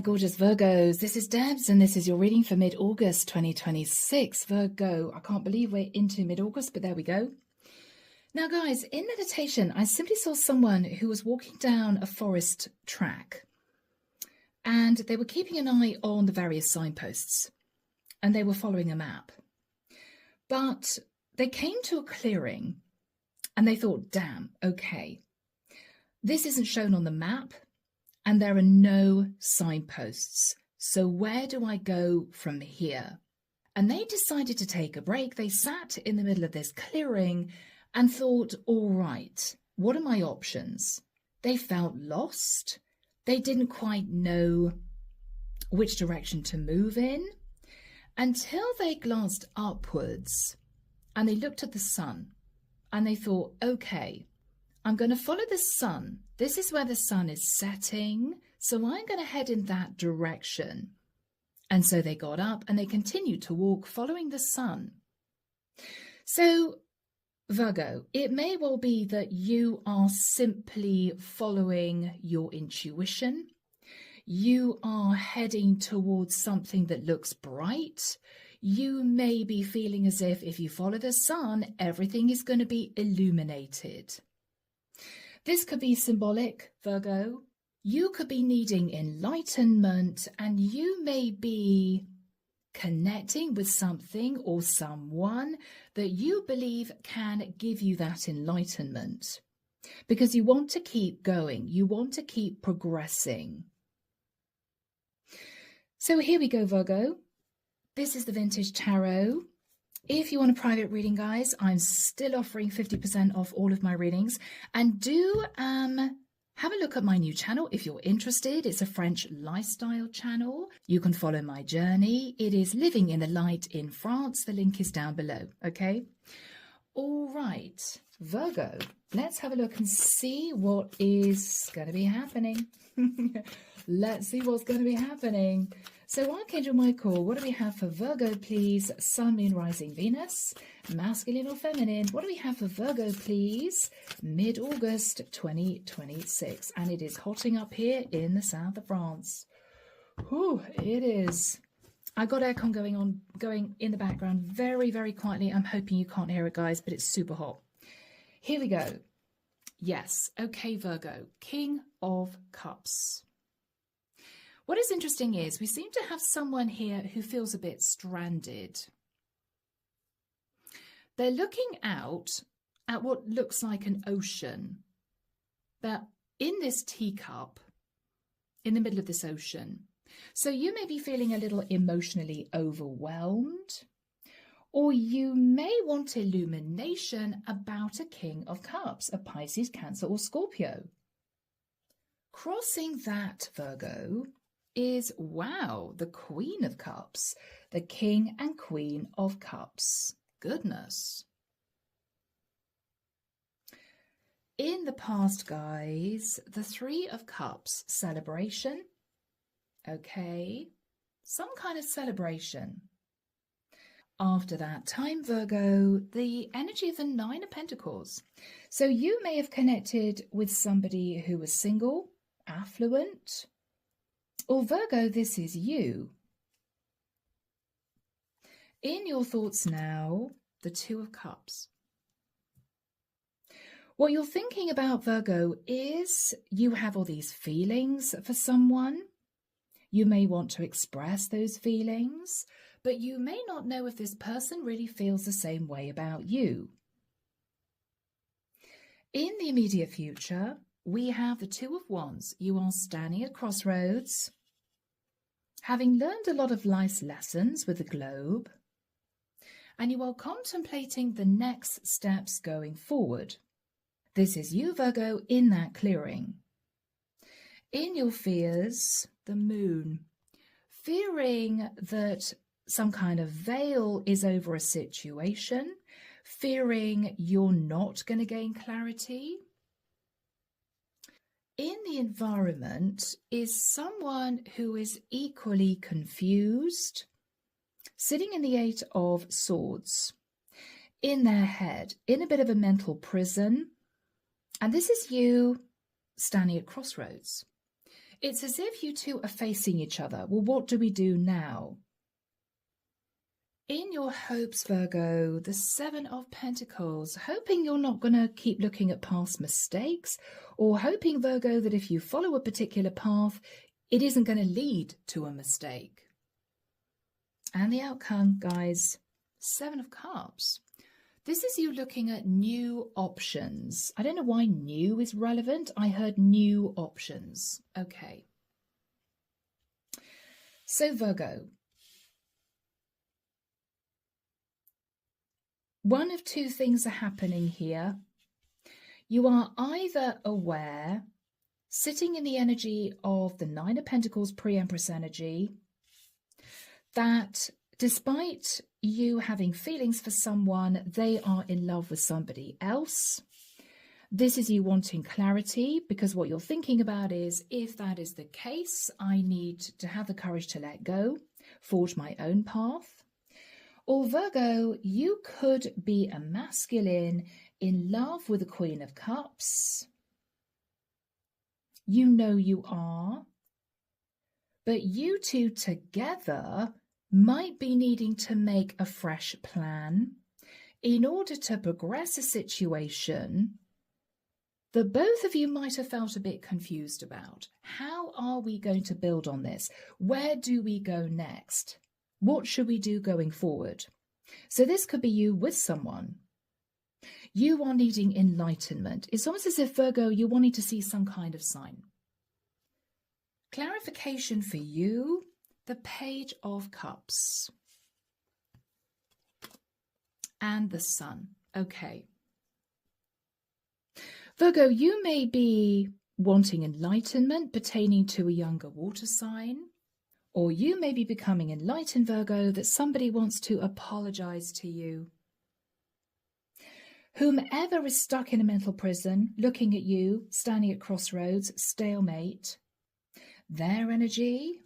gorgeous Virgos. This is Debs, and this is your reading for mid-August 2026. Virgo, I can't believe we're into mid-August, but there we go. Now, guys, in meditation, I simply saw someone who was walking down a forest track, and they were keeping an eye on the various signposts, and they were following a map. But they came to a clearing, and they thought, damn, okay, this isn't shown on the map, and there are no signposts. So where do I go from here? And they decided to take a break. They sat in the middle of this clearing and thought, all right, what are my options? They felt lost. They didn't quite know which direction to move in until they glanced upwards and they looked at the sun and they thought, okay, I'm going to follow the sun. This is where the sun is setting, so I'm going to head in that direction. And so they got up and they continued to walk following the sun. So, Virgo, it may well be that you are simply following your intuition. You are heading towards something that looks bright. You may be feeling as if you follow the sun, everything is going to be illuminated. This could be symbolic, Virgo. You could be needing enlightenment, and you may be connecting with something or someone that you believe can give you that enlightenment. Because you want to keep going. You want to keep progressing. So here we go, Virgo. This is the Vintage Tarot. If you want a private reading, guys, I'm still offering 50% off all of my readings. And do have a look at my new channel if you're interested. It's a French lifestyle channel. You can follow my journey. It is Living in the Light in France. The link is down below, okay? All right, Virgo, let's have a look and see what is going to be happening. Let's see what's going to be happening. So Archangel Michael, what do we have for Virgo, please? Sun, Moon, Rising, Venus, masculine or feminine? What do we have for Virgo, please? Mid-August 2026. And it is hotting up here in the south of France. Whew, it is. I got aircon going in the background very, very quietly. I'm hoping you can't hear it, guys, but it's super hot. Here we go. Yes. Okay, Virgo. King of Cups. What is interesting is we seem to have someone here who feels a bit stranded. They're looking out at what looks like an ocean. They're in this teacup in the middle of this ocean. So you may be feeling a little emotionally overwhelmed, or you may want illumination about a King of Cups, a Pisces, Cancer, or Scorpio. Crossing that, Virgo, is, wow, the Queen of Cups, the King and Queen of Cups. Goodness. In the past, guys, the Three of Cups, celebration. Okay, some kind of celebration. After that time, Virgo, the energy of the Nine of Pentacles. So you may have connected with somebody who was single, affluent, or Virgo, this is you. In your thoughts now, the Two of Cups. What you're thinking about, Virgo, is you have all these feelings for someone. You may want to express those feelings, but you may not know if this person really feels the same way about you. In the immediate future, we have the Two of Wands. You are standing at crossroads, having learned a lot of life's lessons with the globe, and you are contemplating the next steps going forward. This is you, Virgo, in that clearing. In your fears, the Moon, fearing that some kind of veil is over a situation, fearing you're not going to gain clarity. In the environment is someone who is equally confused, sitting in the Eight of Swords, in their head, in a bit of a mental prison. And this is you standing at crossroads. It's as if you two are facing each other. Well, what do we do now? In your hopes, Virgo, the Seven of Pentacles, hoping you're not going to keep looking at past mistakes, or hoping, Virgo, that if you follow a particular path, it isn't going to lead to a mistake. And the outcome, guys, Seven of Cups. This is you looking at new options. I don't know why new is relevant. I heard new options. Okay. So, Virgo. One of two things are happening here. You are either aware, sitting in the energy of the Nine of Pentacles pre-Empress energy, that despite you having feelings for someone, they are in love with somebody else. This is you wanting clarity, because what you're thinking about is, if that is the case, I need to have the courage to let go, forge my own path. Or Virgo, you could be a masculine in love with the Queen of Cups. You know you are. But you two together might be needing to make a fresh plan in order to progress a situation that both of you might have felt a bit confused about. How are we going to build on this? Where do we go next? What should we do going forward? So this could be you with someone. You are needing enlightenment. It's almost as if, Virgo, you're wanting to see some kind of sign. Clarification for you, the Page of Cups. And the Sun. Okay. Virgo, you may be wanting enlightenment pertaining to a younger water sign. Or you may be becoming enlightened, Virgo, that somebody wants to apologize to you. Whomever is stuck in a mental prison, looking at you, standing at crossroads, stalemate, their energy,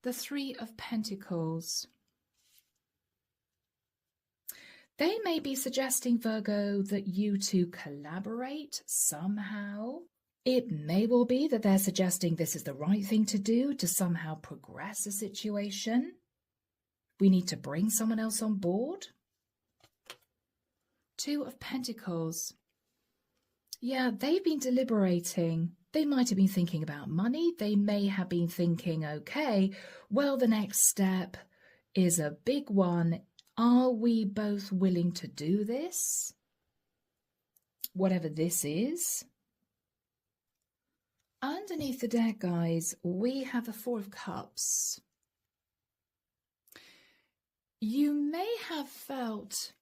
the Three of Pentacles. They may be suggesting, Virgo, that you two collaborate somehow. It may well be that they're suggesting this is the right thing to do to somehow progress a situation. We need to bring someone else on board. Two of Pentacles. Yeah, they've been deliberating. They might have been thinking about money. They may have been thinking, okay, well, the next step is a big one. Are we both willing to do this? Whatever this is. Underneath the deck, guys, we have the Four of Cups. You may have felt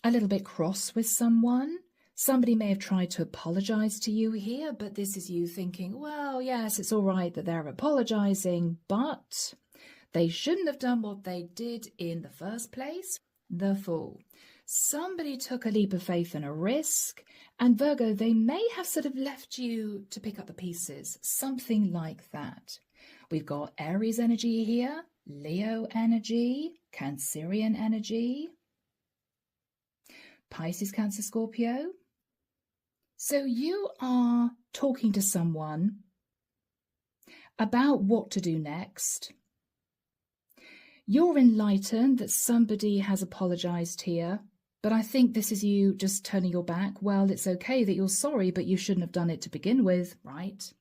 a little bit cross with someone. Somebody may have tried to apologize to you here, but this is you thinking, well, yes, it's all right that they're apologizing, but they shouldn't have done what they did in the first place. The Fool. Somebody took a leap of faith and a risk, and Virgo, they may have sort of left you to pick up the pieces, something like that. We've got Aries energy here, Leo energy, Cancerian energy, Pisces, Cancer, Scorpio. So you are talking to someone about what to do next. You're enlightened that somebody has apologized here. But I think this is you just turning your back. Well, it's okay that you're sorry, but you shouldn't have done it to begin with, right?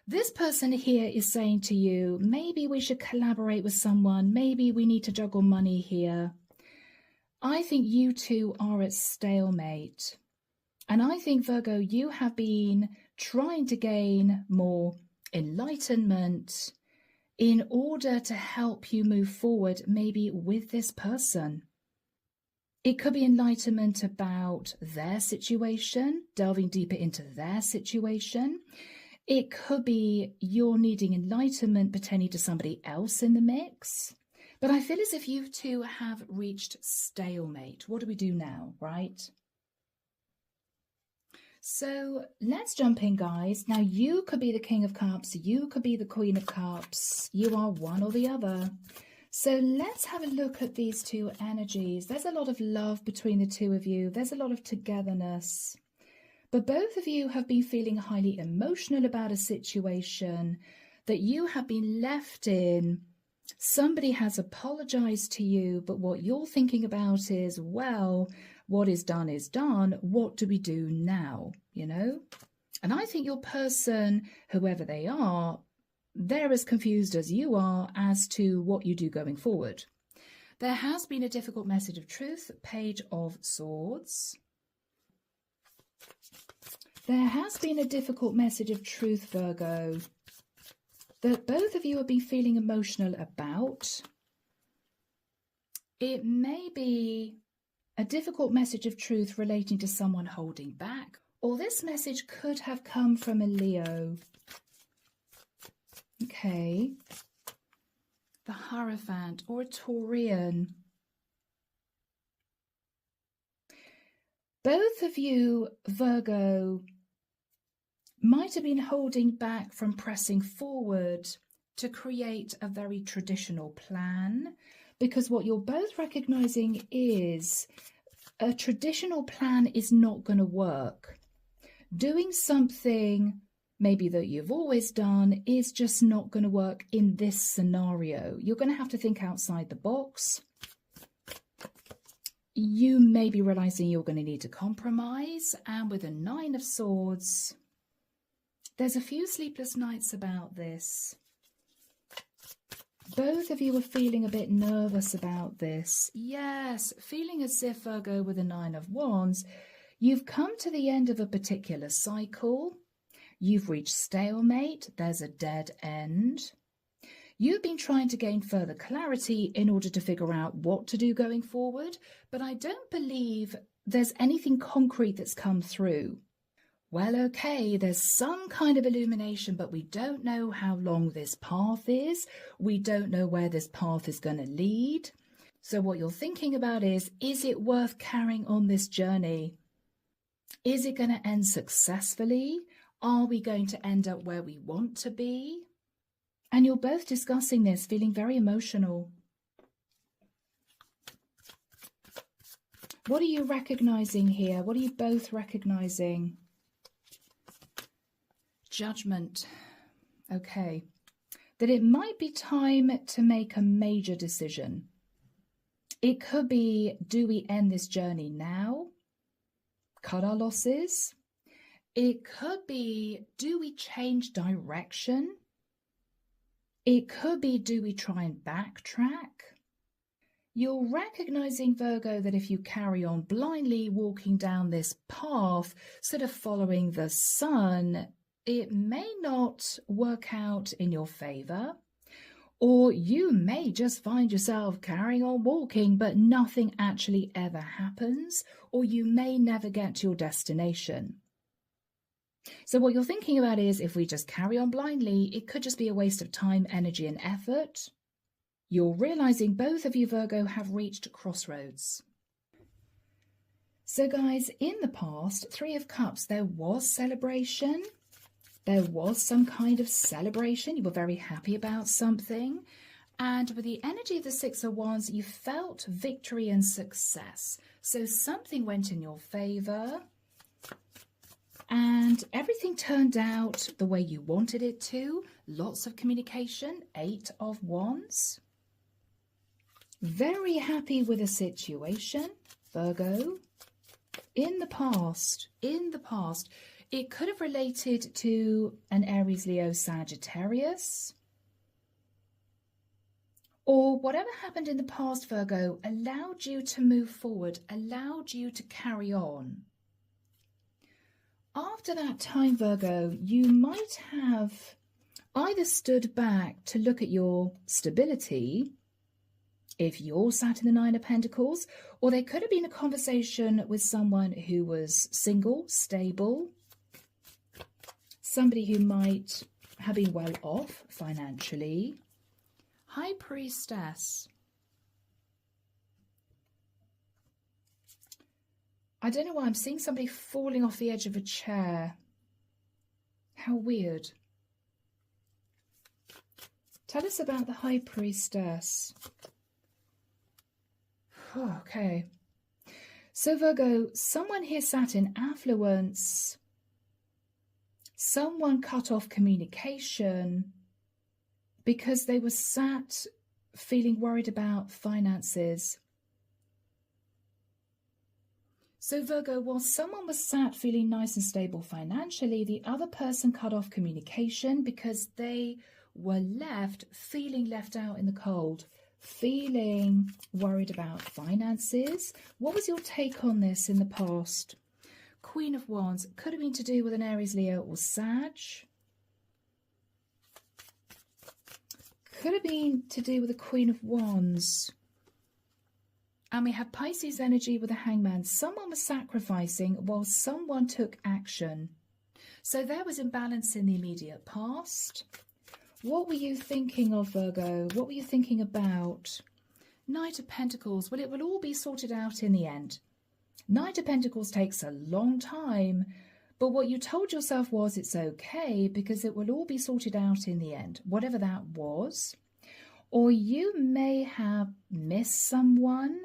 This person here is saying to you, maybe we should collaborate with someone. Maybe we need to juggle money here. I think you two are at stalemate. And I think, Virgo, you have been trying to gain more enlightenment in order to help you move forward, maybe with this person. It could be enlightenment about their situation, delving deeper into their situation. It could be you're needing enlightenment pertaining to somebody else in the mix. But I feel as if you two have reached stalemate. What do we do now, right? So let's jump in, guys. Now, you could be the King of Cups. You could be the Queen of Cups. You are one or the other. So let's have a look at these two energies. There's a lot of love between the two of you. There's a lot of togetherness. But both of you have been feeling highly emotional about a situation that you have been left in. Somebody has apologized to you, but what you're thinking about is, well, what is done is done. What do we do now? You know? And I think your person, whoever they are, they're as confused as you are as to what you do going forward. There has been a difficult message of truth, Page of Swords. There has been a difficult message of truth, Virgo, that both of you have been feeling emotional about. It may be a difficult message of truth relating to someone holding back, or this message could have come from a Leo. Okay. The Hierophant or a Taurian. Both of you, Virgo, might have been holding back from pressing forward to create a very traditional plan, because what you're both recognizing is a traditional plan is not going to work. Doing something maybe that you've always done is just not going to work in this scenario. You're going to have to think outside the box. You may be realizing you're going to need to compromise, and with a Nine of Swords, there's a few sleepless nights about this. Both of you are feeling a bit nervous about this. Yes, feeling as if, Virgo, with a Nine of Wands, you've come to the end of a particular cycle. You've reached stalemate. There's a dead end. You've been trying to gain further clarity in order to figure out what to do going forward, but I don't believe there's anything concrete that's come through. Well, okay, there's some kind of illumination, but we don't know how long this path is. We don't know where this path is going to lead. So what you're thinking about is it worth carrying on this journey? Is it going to end successfully? Are we going to end up where we want to be? And you're both discussing this, feeling very emotional. What are you recognizing here? What are you both recognizing? Judgment. Okay. That it might be time to make a major decision. It could be, do we end this journey now? Cut our losses? It could be, do we change direction? It could be, do we try and backtrack? You're recognizing, Virgo, that if you carry on blindly walking down this path, sort of following the sun, it may not work out in your favor, or you may just find yourself carrying on walking, but nothing actually ever happens, or you may never get to your destination. So what you're thinking about is, if we just carry on blindly, it could just be a waste of time, energy, and effort. You're realizing both of you, Virgo, have reached crossroads. So guys, in the past, Three of Cups, there was celebration. There was some kind of celebration. You were very happy about something. And with the energy of the Six of Wands, you felt victory and success. So something went in your favor. And everything turned out the way you wanted it to. Lots of communication. Eight of Wands. Very happy with the situation, Virgo. In the past, it could have related to an Aries, Leo, Sagittarius. Or whatever happened in the past, Virgo, allowed you to move forward, allowed you to carry on. After that time, Virgo, you might have either stood back to look at your stability, if you're sat in the Nine of Pentacles, or there could have been a conversation with someone who was single, stable, somebody who might have been well off financially. High Priestess. I don't know why I'm seeing somebody falling off the edge of a chair. How weird. Tell us about the High Priestess. Okay. So Virgo, someone here sat in affluence. Someone cut off communication because they were sat feeling worried about finances. So Virgo, while someone was sat feeling nice and stable financially, the other person cut off communication because they were left feeling left out in the cold, feeling worried about finances. What was your take on this in the past? Queen of Wands, could have been to do with an Aries, Leo or Sag. Could have been to do with the Queen of Wands. And we have Pisces energy with a Hangman. Someone was sacrificing while someone took action. So there was imbalance in the immediate past. What were you thinking of, Virgo? What were you thinking about? Knight of Pentacles. Well, it will all be sorted out in the end. Knight of Pentacles takes a long time, but what you told yourself was it's okay because it will all be sorted out in the end, whatever that was. Or you may have missed someone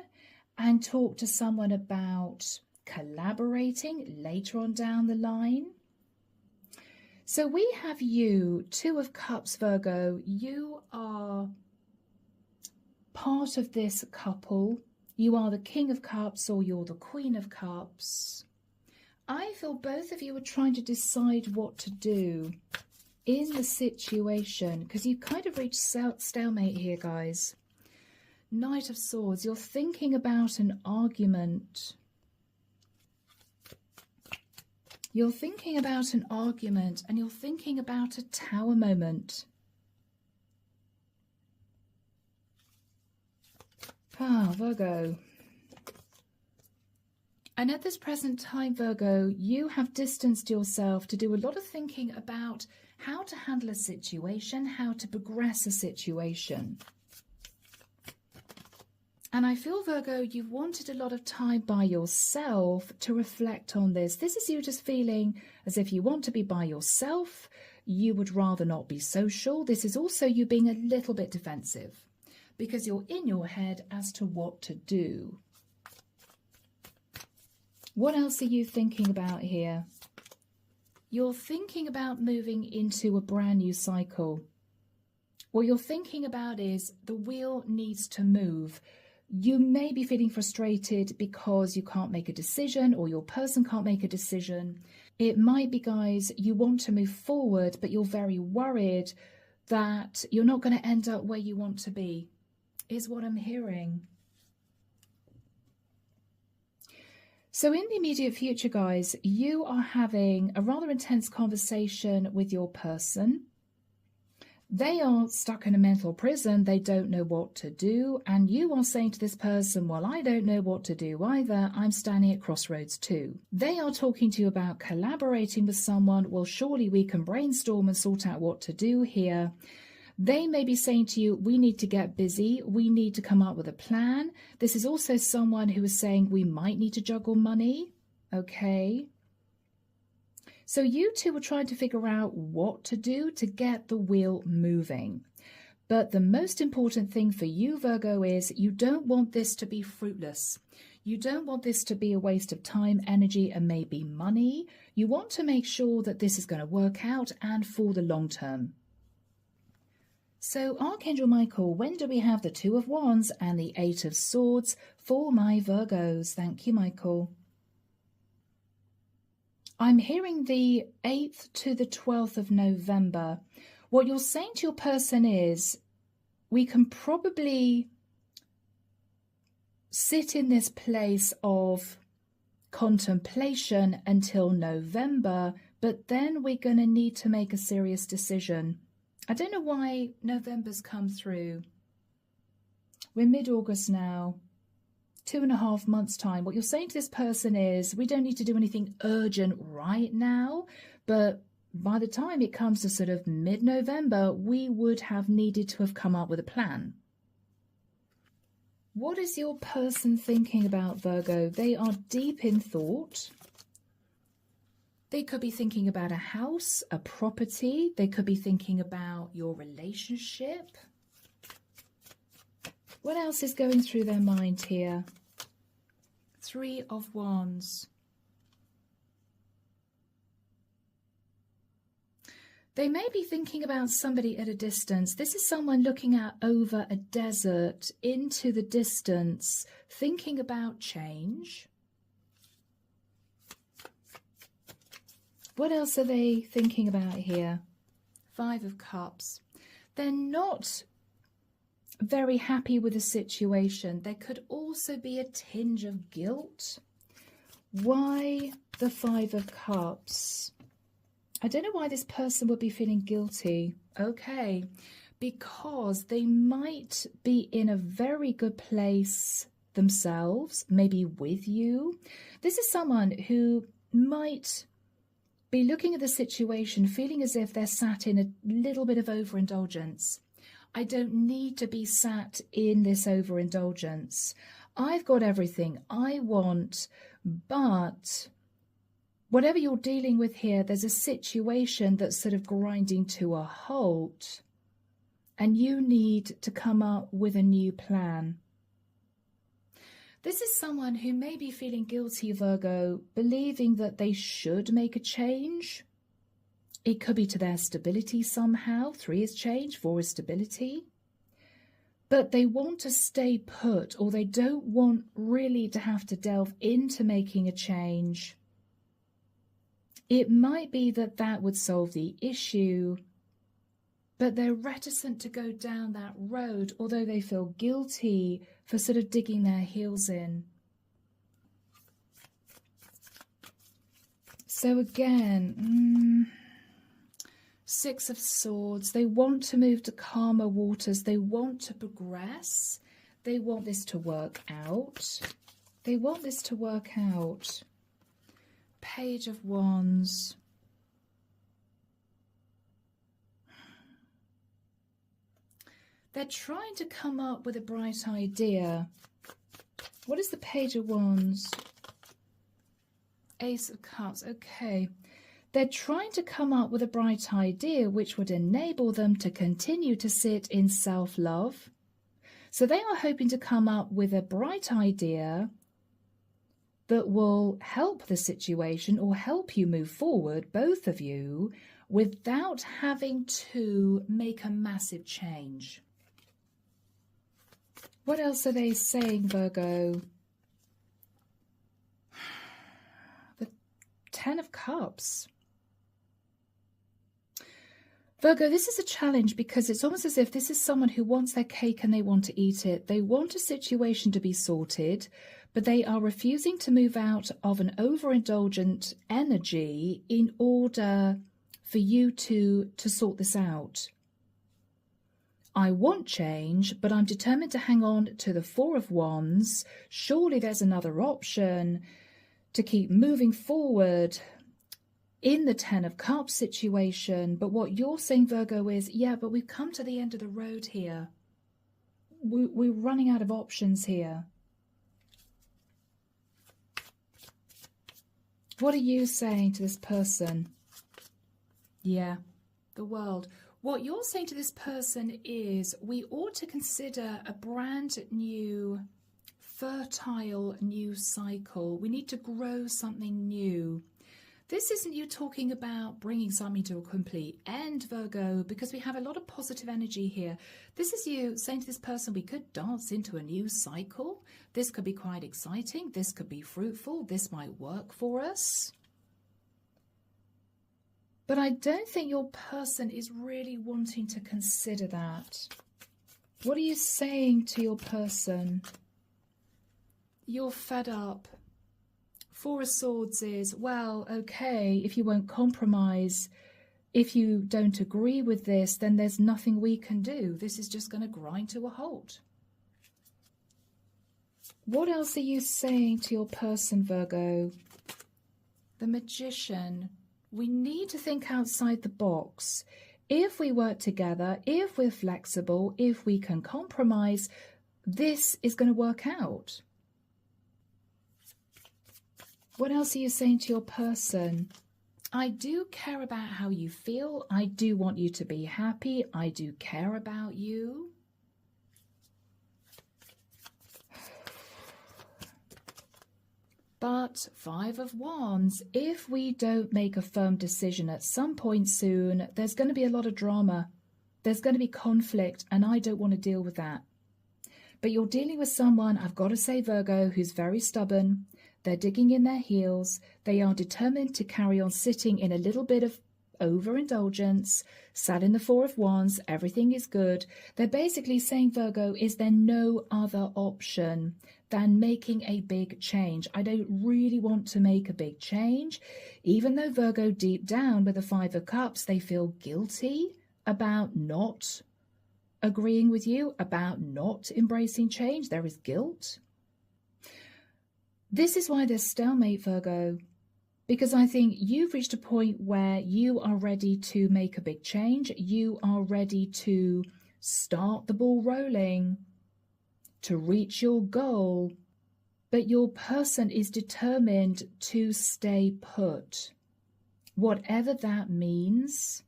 and talked to someone about collaborating later on down the line. So we have you, Two of Cups, Virgo. You are part of this couple. You are the King of Cups or you're the Queen of Cups. I feel both of you are trying to decide what to do in the situation because you've kind of reached stalemate here, guys. Knight of Swords, you're thinking about an argument. You're thinking about an argument and you're thinking about a tower moment. Virgo. And at this present time, Virgo, you have distanced yourself to do a lot of thinking about how to handle a situation, how to progress a situation. And I feel, Virgo, you've wanted a lot of time by yourself to reflect on this. This is you just feeling as if you want to be by yourself. You would rather not be social. This is also you being a little bit defensive because you're in your head as to what to do. What else are you thinking about here? You're thinking about moving into a brand new cycle. What you're thinking about is the wheel needs to move. You may be feeling frustrated because you can't make a decision or your person can't make a decision. It might be, guys, you want to move forward, but you're very worried that you're not going to end up where you want to be, is what I'm hearing. So in the immediate future, guys, you are having a rather intense conversation with your person. They are stuck in a mental prison. They don't know what to do. And you are saying to this person, well, I don't know what to do either. I'm standing at crossroads too. They are talking to you about collaborating with someone. Well, surely we can brainstorm and sort out what to do here. They may be saying to you, we need to get busy. We need to come up with a plan. This is also someone who is saying we might need to juggle money. Okay. So you two are trying to figure out what to do to get the wheel moving. But the most important thing for you, Virgo, is you don't want this to be fruitless. You don't want this to be a waste of time, energy, and maybe money. You want to make sure that this is going to work out and for the long term. So Archangel Michael, when do we have the Two of Wands and the Eight of Swords for my Virgos? Thank you, Michael. I'm hearing the 8th to the 12th of November. What you're saying to your person is, we can probably sit in this place of contemplation until November, but then we're going to need to make a serious decision. I don't know why November's come through. We're mid-August now. 2.5 months' time. What you're saying to this person is, we don't need to do anything urgent right now, but by the time it comes to sort of mid-November, we would have needed to have come up with a plan. What is your person thinking about, Virgo? They are deep in thought. They could be thinking about a house, a property. They could be thinking about your relationship. What else is going through their mind here? Three of Wands. They may be thinking about somebody at a distance. This is someone looking out over a desert into the distance, thinking about change. What else are they thinking about here? Five of Cups. They're not very happy with the situation. There could also be a tinge of guilt. Why the Five of Cups? I don't know why this person would be feeling guilty. Okay, because they might be in a very good place themselves, maybe with you. This is someone who might be looking at the situation, feeling as if they're sat in a little bit of overindulgence. I don't need to be sat in this overindulgence. I've got everything I want, but whatever you're dealing with here, there's a situation that's sort of grinding to a halt, and you need to come up with a new plan. This is someone who may be feeling guilty, Virgo, believing that they should make a change. It could be to their stability somehow. 3 is change, 4 is stability. But they want to stay put, or they don't want really to have to delve into making a change. It might be that that would solve the issue, but they're reticent to go down that road, although they feel guilty for sort of digging their heels in. So again, 6 of Swords. They want to move to calmer waters. They want to progress. They want this to work out. They want this to work out. Page of Wands. They're trying to come up with a bright idea. What is the Page of Wands? Ace of Cups. Okay. They're trying to come up with a bright idea which would enable them to continue to sit in self-love. So they are hoping to come up with a bright idea that will help the situation or help you move forward, both of you, without having to make a massive change. What else are they saying, Virgo? The 10 of Cups. Virgo, this is a challenge because it's almost as if this is someone who wants their cake and they want to eat it. They want a situation to be sorted, but they are refusing to move out of an overindulgent energy in order for you to sort this out. I want change, but I'm determined to hang on to the 4 of Wands. Surely there's another option to keep moving forward in the 10 of Cups situation. But what you're saying, Virgo, is, yeah, but we've come to the end of the road here. We're running out of options here. What are you saying to this person? Yeah, the World. What you're saying to this person is we ought to consider a brand new, fertile new cycle. We need to grow something new. This isn't you talking about bringing something to a complete end, Virgo, because we have a lot of positive energy here. This is you saying to this person, we could dance into a new cycle. This could be quite exciting. This could be fruitful. This might work for us. But I don't think your person is really wanting to consider that. What are you saying to your person? You're fed up. 4 of Swords is, well, okay, if you won't compromise, if you don't agree with this, then there's nothing we can do. This is just going to grind to a halt. What else are you saying to your person, Virgo? The Magician. We need to think outside the box. If we work together, if we're flexible, if we can compromise, this is going to work out. What else are you saying to your person? I do care about how you feel. I do want you to be happy. I do care about you. But 5 of Wands, if we don't make a firm decision at some point soon, there's going to be a lot of drama. There's going to be conflict, and I don't want to deal with that. But you're dealing with someone, I've got to say, Virgo, who's very stubborn. They're digging in their heels. They are determined to carry on sitting in a little bit of overindulgence, sat in the 4 of Wands, everything is good. They're basically saying, Virgo, is there no other option than making a big change? I don't really want to make a big change. Even though Virgo, deep down with the 5 of Cups, they feel guilty about not agreeing with you, about not embracing change. There is guilt. This is why there's stalemate, Virgo, because I think you've reached a point where you are ready to make a big change. You are ready to start the ball rolling, to reach your goal, but your person is determined to stay put. Whatever that means,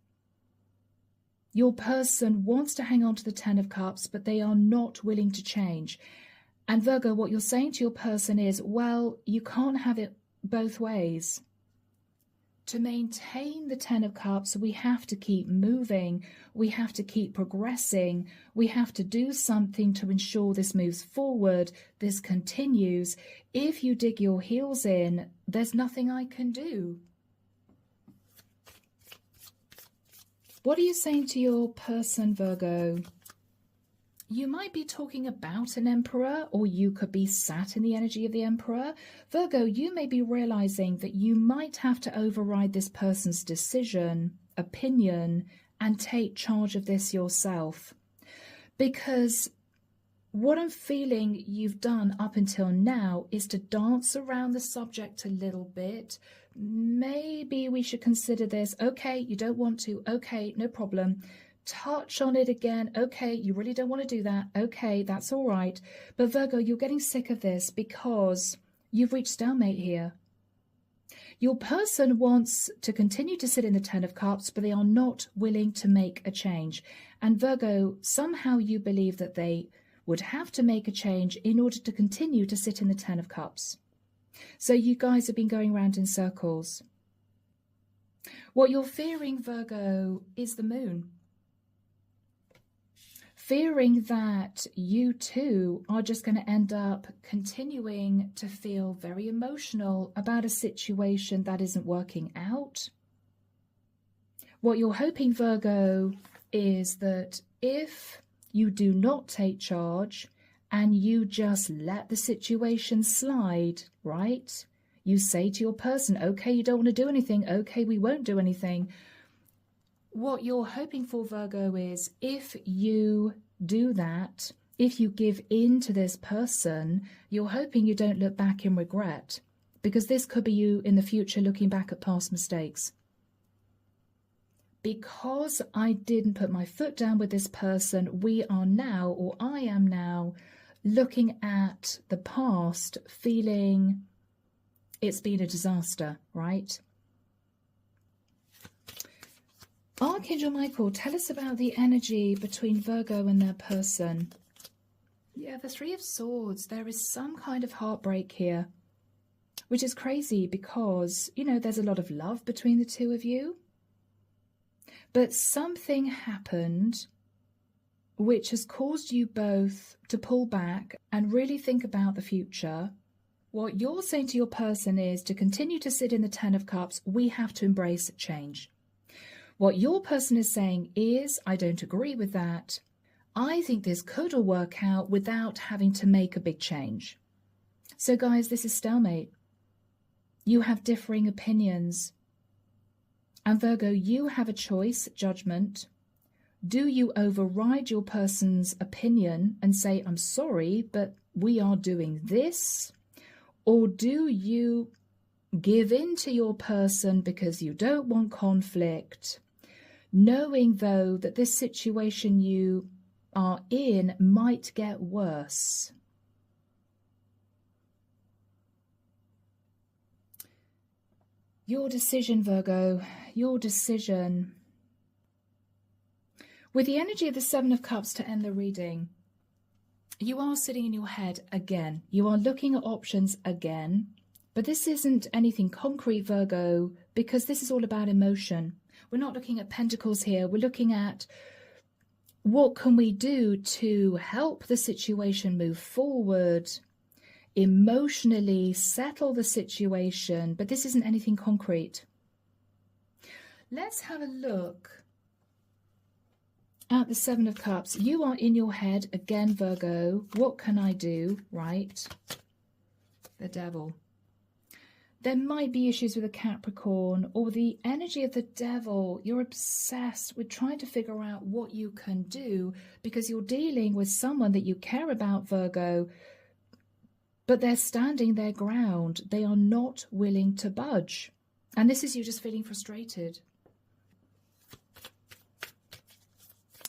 your person wants to hang on to the 10 of Cups, but they are not willing to change. And Virgo, what you're saying to your person is, well, you can't have it both ways. To maintain the 10 of Cups, we have to keep moving. We have to keep progressing. We have to do something to ensure this moves forward, this continues. If you dig your heels in, there's nothing I can do. What are you saying to your person, Virgo? You might be talking about an emperor, or you could be sat in the energy of the emperor. Virgo, you may be realizing that you might have to override this person's decision, opinion, and take charge of this yourself. Because what I'm feeling you've done up until now is to dance around the subject a little bit. Maybe we should consider this. Okay, you don't want to. Okay, no problem. Touch on it again. Okay, you really don't want to do that. Okay, that's all right. But Virgo, you're getting sick of this because you've reached stalemate here. Your person wants to continue to sit in the 10 of Cups, but they are not willing to make a change. And Virgo, somehow you believe that they would have to make a change in order to continue to sit in the 10 of Cups. So you guys have been going around in circles. What you're fearing, Virgo, is the moon. Fearing that you too are just going to end up continuing to feel very emotional about a situation that isn't working out. What you're hoping, Virgo, is that if you do not take charge and you just let the situation slide, right? You say to your person, okay, you don't want to do anything. Okay, we won't do anything. What you're hoping for, Virgo, is if you do that, if you give in to this person, you're hoping you don't look back in regret, because this could be you in the future looking back at past mistakes. Because I didn't put my foot down with this person, we are now, or I am now, looking at the past, feeling it's been a disaster, right? Archangel Michael, tell us about the energy between Virgo and their person. Yeah, the 3 of Swords. There is some kind of heartbreak here, which is crazy because, you know, there's a lot of love between the two of you. But something happened which has caused you both to pull back and really think about the future. What you're saying to your person is to continue to sit in the 10 of Cups. We have to embrace change. What your person is saying is, I don't agree with that. I think this could all work out without having to make a big change. So guys, this is stalemate. You have differing opinions. And Virgo, you have a choice, judgment. Do you override your person's opinion and say, I'm sorry, but we are doing this? Or do you give in to your person because you don't want conflict, knowing, though, that this situation you are in might get worse? Your decision, Virgo, your decision. With the energy of the 7 of Cups to end the reading, you are sitting in your head again. You are looking at options again. But this isn't anything concrete, Virgo, because this is all about emotion. We're not looking at pentacles here. We're looking at what can we do to help the situation move forward, emotionally settle the situation, but this isn't anything concrete. Let's have a look at the Seven of Cups. You are in your head again, Virgo. What can I do? Right? The Devil. There might be issues with a Capricorn or the energy of the Devil. You're obsessed with trying to figure out what you can do because you're dealing with someone that you care about, Virgo, but they're standing their ground. They are not willing to budge. And this is you just feeling frustrated.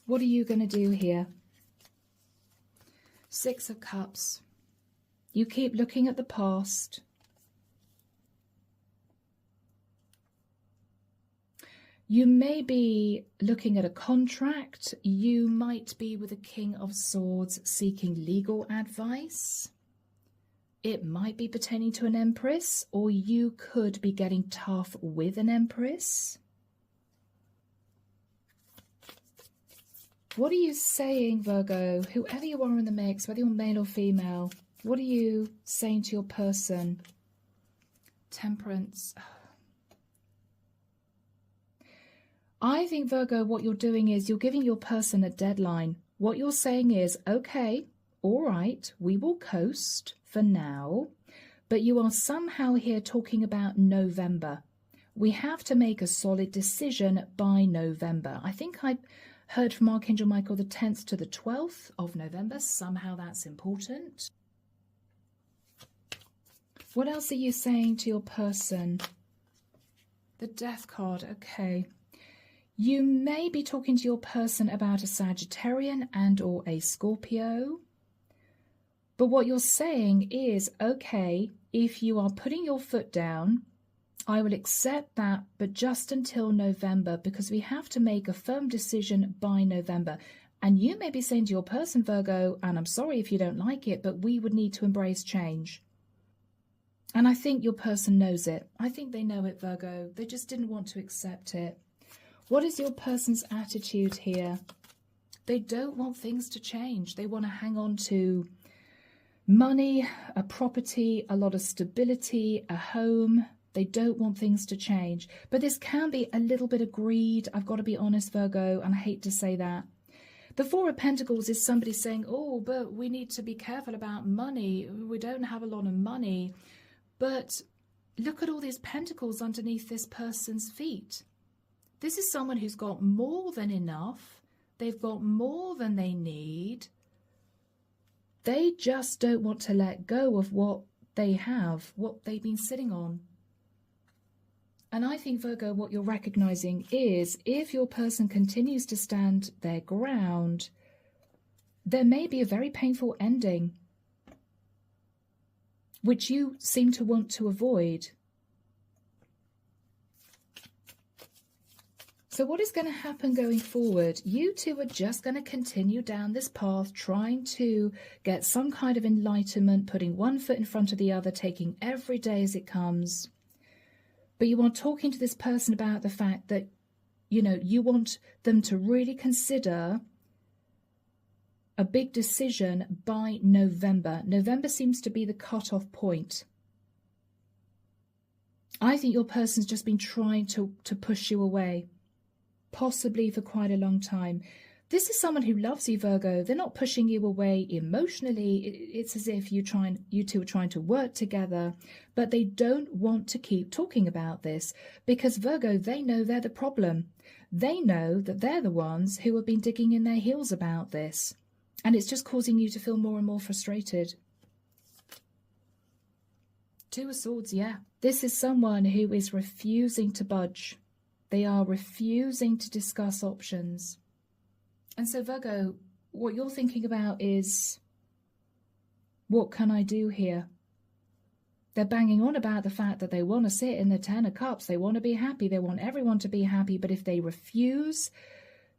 What are you going to do here? Six of Cups. You keep looking at the past. You may be looking at a contract. You might be with a King of Swords seeking legal advice. It might be pertaining to an Empress, or you could be getting tough with an Empress. What are you saying, Virgo? Whoever you are in the mix, whether you're male or female, what are you saying to your person? Temperance. I think, Virgo, what you're doing is you're giving your person a deadline. What you're saying is, okay, all right, we will coast for now, but you are somehow here talking about November. We have to make a solid decision by November. I think I heard from Archangel Michael the 10th to the 12th of November. Somehow that's important. What else are you saying to your person? The Death card, okay. You may be talking to your person about a Sagittarian and or a Scorpio. But what you're saying is, okay, if you are putting your foot down, I will accept that, but just until November, because we have to make a firm decision by November. And you may be saying to your person, Virgo, and I'm sorry if you don't like it, but we would need to embrace change. And I think your person knows it. I think they know it, Virgo. They just didn't want to accept it. What is your person's attitude here? They don't want things to change. They want to hang on to money, a property, a lot of stability, a home. They don't want things to change. But this can be a little bit of greed. I've got to be honest, Virgo, and I hate to say that. The Four of Pentacles is somebody saying, oh, but we need to be careful about money. We don't have a lot of money. But look at all these pentacles underneath this person's feet. This is someone who's got more than enough. They've got more than they need. They just don't want to let go of what they have, what they've been sitting on. And I think, Virgo, what you're recognizing is if your person continues to stand their ground, there may be a very painful ending, which you seem to want to avoid. So what is going to happen going forward? You two are just going to continue down this path, trying to get some kind of enlightenment, putting one foot in front of the other, taking every day as it comes. But you are talking to this person about the fact that, you know, you want them to really consider a big decision by November. November seems to be the cutoff point. I think your person's just been trying to push you away. Possibly for quite a long time. This is someone who loves you, Virgo. They're not pushing you away emotionally. It's as if you two are trying to work together, but they don't want to keep talking about this because, Virgo, they know they're the problem. They know that they're the ones who have been digging in their heels about this, and it's just causing you to feel more and more frustrated. Two of Swords, yeah. This is someone who is refusing to budge. They are refusing to discuss options. And so, Virgo, what you're thinking about is, what can I do here? They're banging on about the fact that they want to sit in the Ten of Cups. They want to be happy. They want everyone to be happy. But if they refuse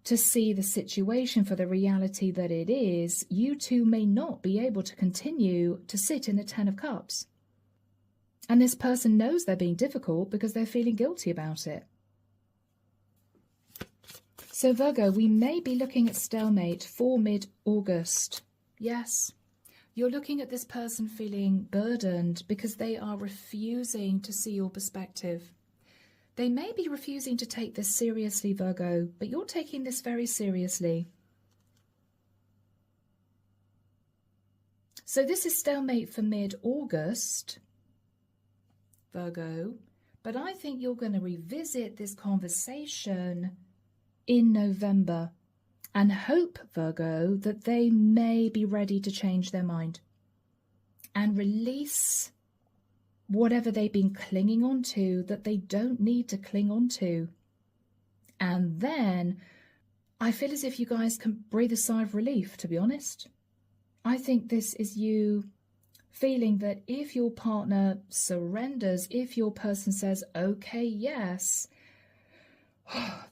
to see the situation for the reality that it is, you two may not be able to continue to sit in the Ten of Cups. And this person knows they're being difficult because they're feeling guilty about it. So Virgo, we may be looking at stalemate for mid-August. Yes, you're looking at this person feeling burdened because they are refusing to see your perspective. They may be refusing to take this seriously, Virgo, but you're taking this very seriously. So this is stalemate for mid-August, Virgo, but I think you're going to revisit this conversation in November and hope, Virgo, that they may be ready to change their mind and release whatever they've been clinging on to that they don't need to cling on to. And then I feel as if you guys can breathe a sigh of relief, to be honest. I think this is you feeling that if your partner surrenders, if your person says, okay, yes,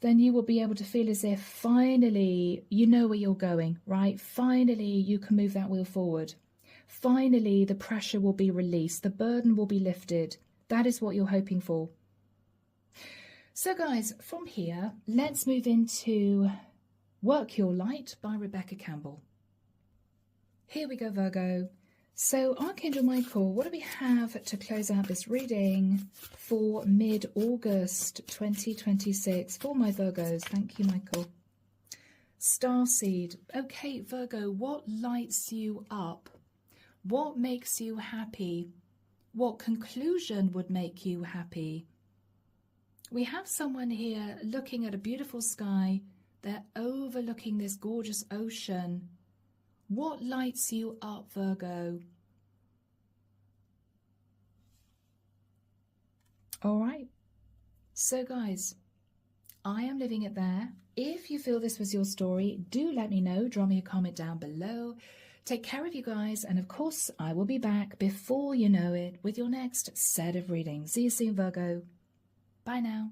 then you will be able to feel as if finally you know where you're going, right? Finally, you can move that wheel forward. Finally, the pressure will be released. The burden will be lifted. That is what you're hoping for. So guys, from here, let's move into Work Your Light by Rebecca Campbell. Here we go, Virgo. So Archangel Michael, what do we have to close out this reading for mid-August 2026 for my Virgos? Thank you, Michael. Starseed. Okay, Virgo, what lights you up? What makes you happy? What conclusion would make you happy? We have someone here looking at a beautiful sky. They're overlooking this gorgeous ocean. What lights you up, Virgo? All right. So, guys, I am leaving it there. If you feel this was your story, do let me know. Drop me a comment down below. Take care of you guys. And, of course, I will be back before you know it with your next set of readings. See you soon, Virgo. Bye now.